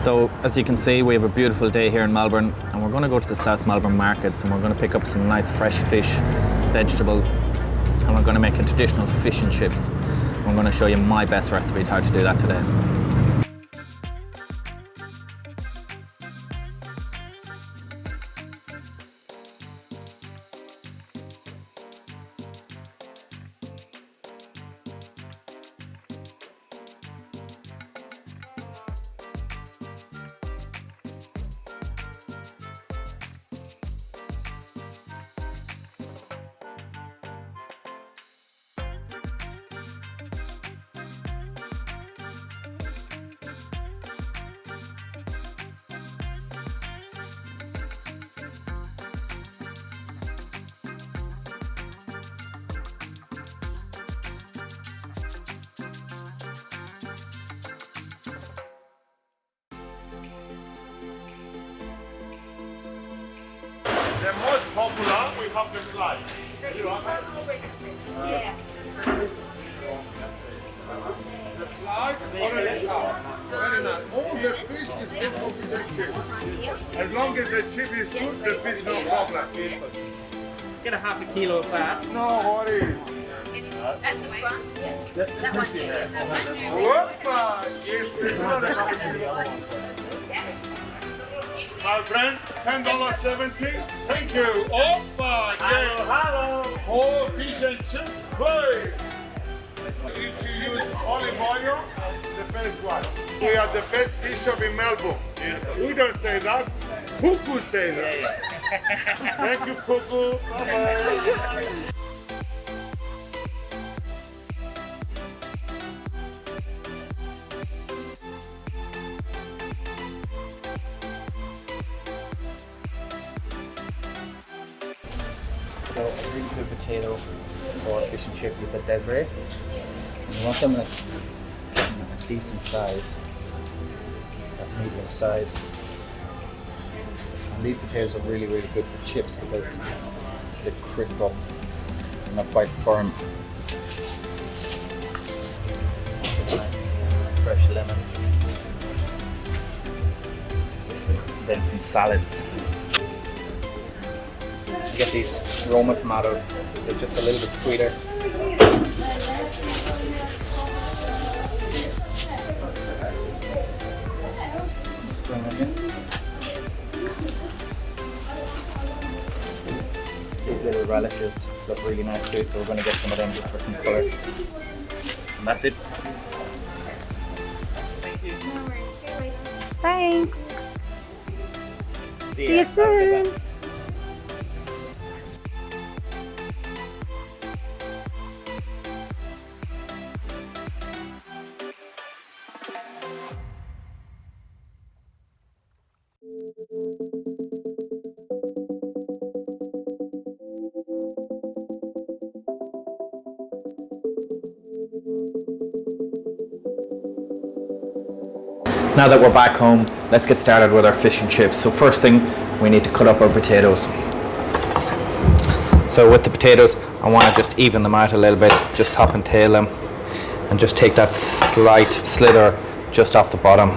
So as you can see, we have a beautiful day here in Melbourne, and we're going to go to the South Melbourne Markets, and we're going to pick up some nice fresh fish, vegetables, and we're going to make a traditional fish and chips. I'm going to show you my best recipe on how to do that today. The most popular, we have the fly. Yeah. The fly already out. Very nice. All the fish is good for fish and chips. As long as the chip is good, the fish no problem. Get a half a kilo of that. No worries. That's the front. Yeah. That one. Yeah. That one. Whoopa! Yes, my friend, $10.70. Thank you. Opa! Hello. Oh, fish and chips, please. If you use olive oil, the best one. We are the best fish shop in Melbourne. We don't say that. Cuckoo say that. Thank you, Cuckoo. Bye-bye. So a really good potato or fish and chips is a Desiree. You want them like a decent size, a medium size. And these potatoes are really, really good for chips because they crisp up and they're quite firm. Fresh lemon. Then some salads. You get these Roma tomatoes, they're just a little bit sweeter. Spring onion. These little radishes look really nice too, so we're going to get some of them just for some colour. And that's it. Thanks. See See you soon. Now that we're back home, let's get started with our fish and chips. So first thing, we need to cut up our potatoes. So with the potatoes, I want to just even them out a little bit, just top and tail them, and just take that slight slither just off the bottom.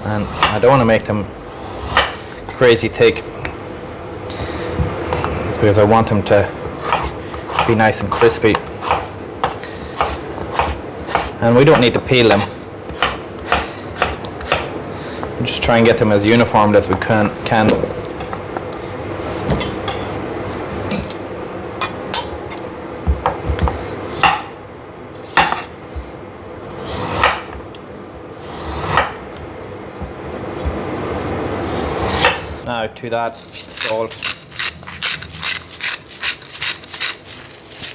And I don't want to make them crazy thick because I want them to be nice and crispy. And we don't need to peel them. Just try and get them as uniformed as we can. Now to that, salt.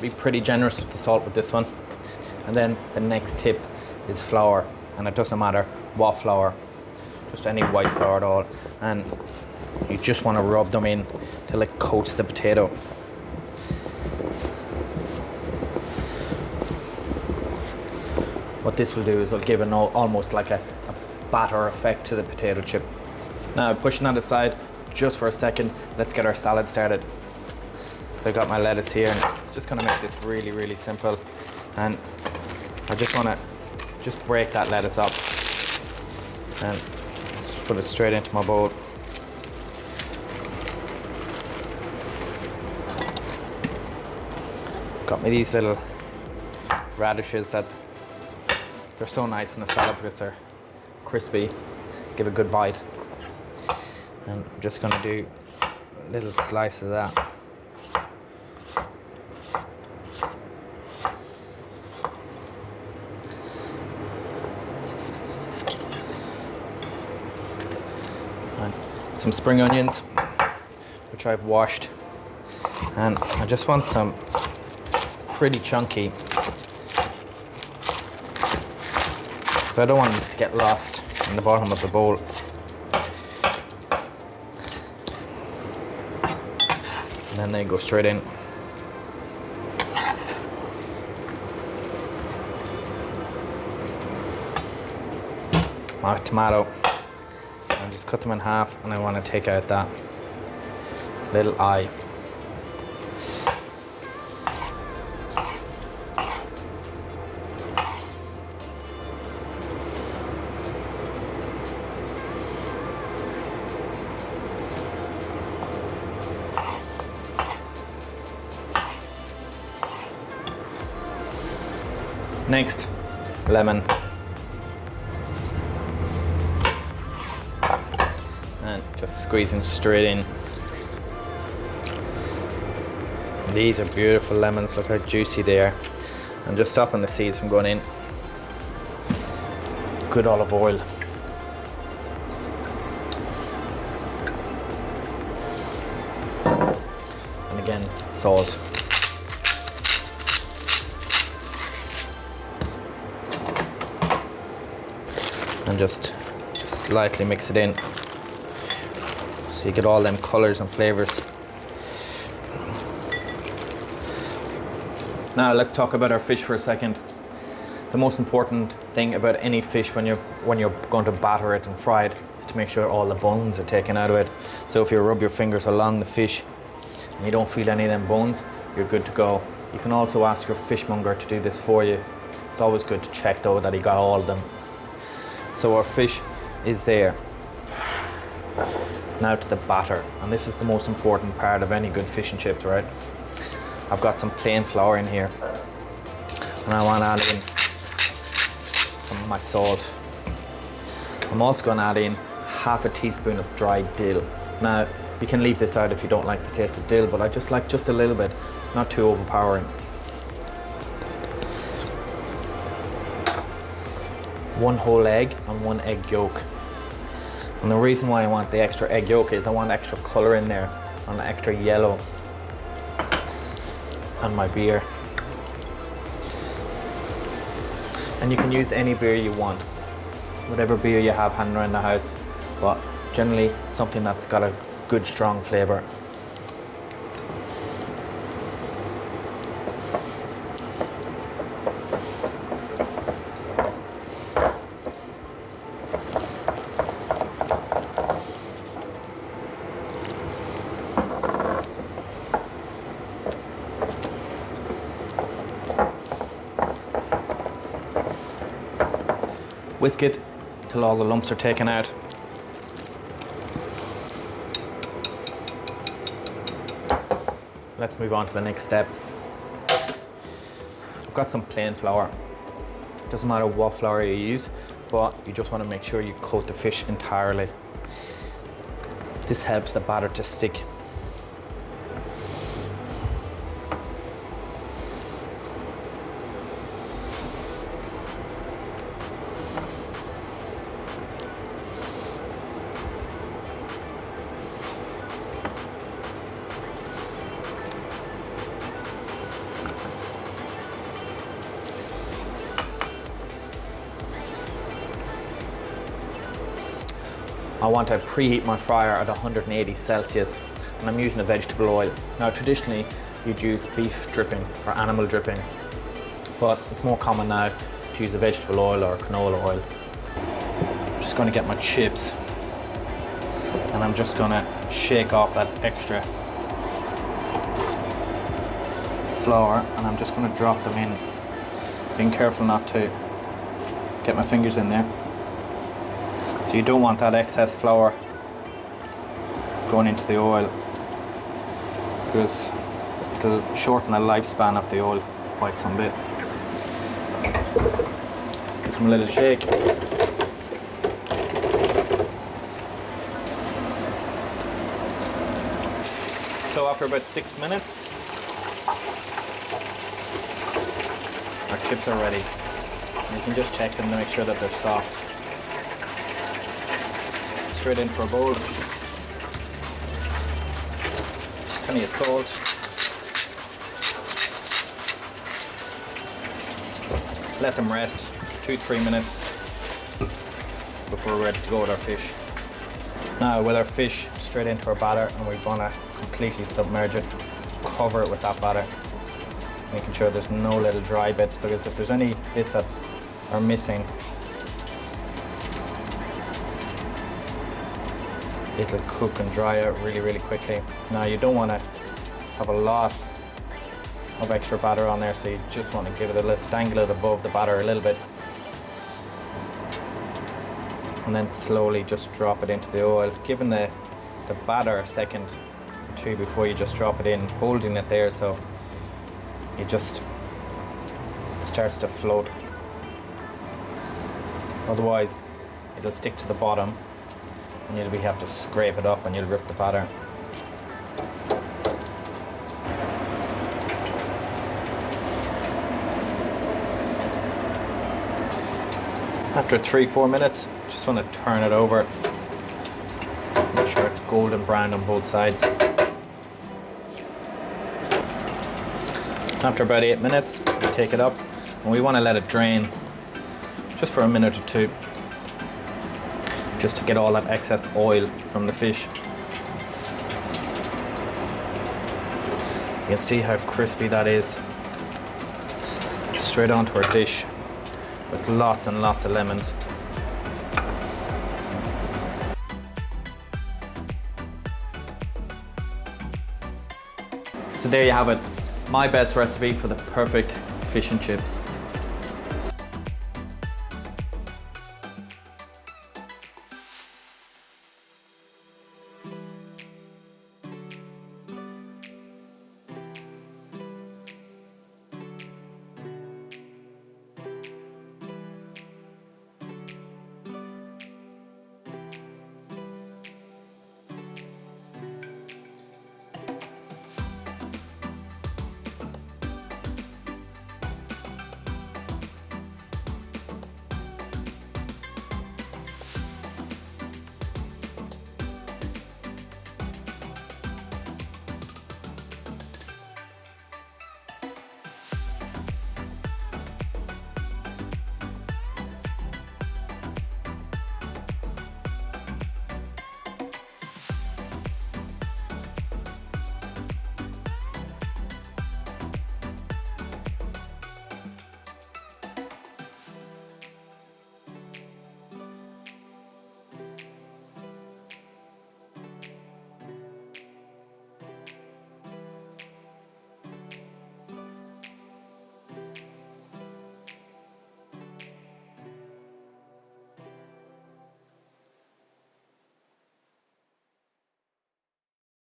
Be pretty generous with the salt with this one. And then the next tip is flour, and it doesn't matter what flour. Just any white flour at all, and you just want to rub them in till it coats the potato. What this will do is it'll give almost like a batter effect to the potato chip. Now pushing that aside just for a second, let's get our salad started. So I've got my lettuce here, and just going to make this really, really simple. And I just want to break that lettuce up. and just put it straight into my bowl. Got me these little radishes that they're so nice in the salad because they're crispy. Give a good bite. And I'm just going to do a little slice of that. And some spring onions, which I've washed. And I just want them pretty chunky, so I don't want them to get lost in the bottom of the bowl. And then they go straight in. My tomato. I just cut them in half, and I want to take out that little eye. Next, lemon. And just squeezing straight in. These are beautiful lemons, look how juicy they are. And just stopping the seeds from going in. Good olive oil. And again, salt. And just lightly mix it in so you get all them colors and flavors. Now let's talk about our fish for a second. The most important thing about any fish when you're going to batter it and fry it is to make sure all the bones are taken out of it. So if you rub your fingers along the fish and you don't feel any of them bones, you're good to go. You can also ask your fishmonger to do this for you. It's always good to check though that he got all of them. So our fish is there. Now to the batter, and this is the most important part of any good fish and chips, right? I've got some plain flour in here, and I want to add in some of my salt. I'm also going to add in half a teaspoon of dried dill. Now, you can leave this out if you don't like the taste of dill, but I just like just a little bit, not too overpowering. 1 whole egg and 1 egg yolk. And the reason why I want the extra egg yolk is I want extra colour in there, and extra yellow on my beer. And you can use any beer you want, whatever beer you have hanging around the house, but generally something that's got a good strong flavour. Whisk it till all the lumps are taken out. Let's move on to the next step. I've got some plain flour. Doesn't matter what flour you use, but you just want to make sure you coat the fish entirely. This helps the batter to stick. I want to preheat my fryer at 180 Celsius, and I'm using a vegetable oil. Now traditionally you'd use beef dripping or animal dripping, but it's more common now to use a vegetable oil or canola oil. I'm just going to get my chips, and I'm just going to shake off that extra flour, and I'm just going to drop them in, being careful not to get my fingers in there. So So you don't want that excess flour going into the oil, because it'll shorten the lifespan of the oil quite some bit. Give them a little shake. So after about 6 minutes, our chips are ready. You can just check them to make sure that they're soft. Straight into our bowl. Plenty of salt. Let them rest 2-3 minutes before we're ready to go with our fish. Now with our fish, straight into our batter, and we want to completely submerge it, cover it with that batter, making sure there's no little dry bits, because if there's any bits that are missing, it'll cook and dry out really quickly. Now you don't want to have a lot of extra batter on there, so you just want to give it a little, dangle it above the batter a little bit, and then slowly just drop it into the oil, giving the batter a second or two before you just drop it in, holding it there so it just starts to float. Otherwise it'll stick to the bottom and you'll have to scrape it up and you'll rip the batter. After 3-4 minutes, just want to turn it over. Make sure it's golden brown on both sides. After about 8 minutes, we take it up and we want to let it drain just for a minute or two, just to get all that excess oil from the fish. You can see how crispy that is. Straight onto our dish with lots and lots of lemons. So there you have it, my best recipe for the perfect fish and chips.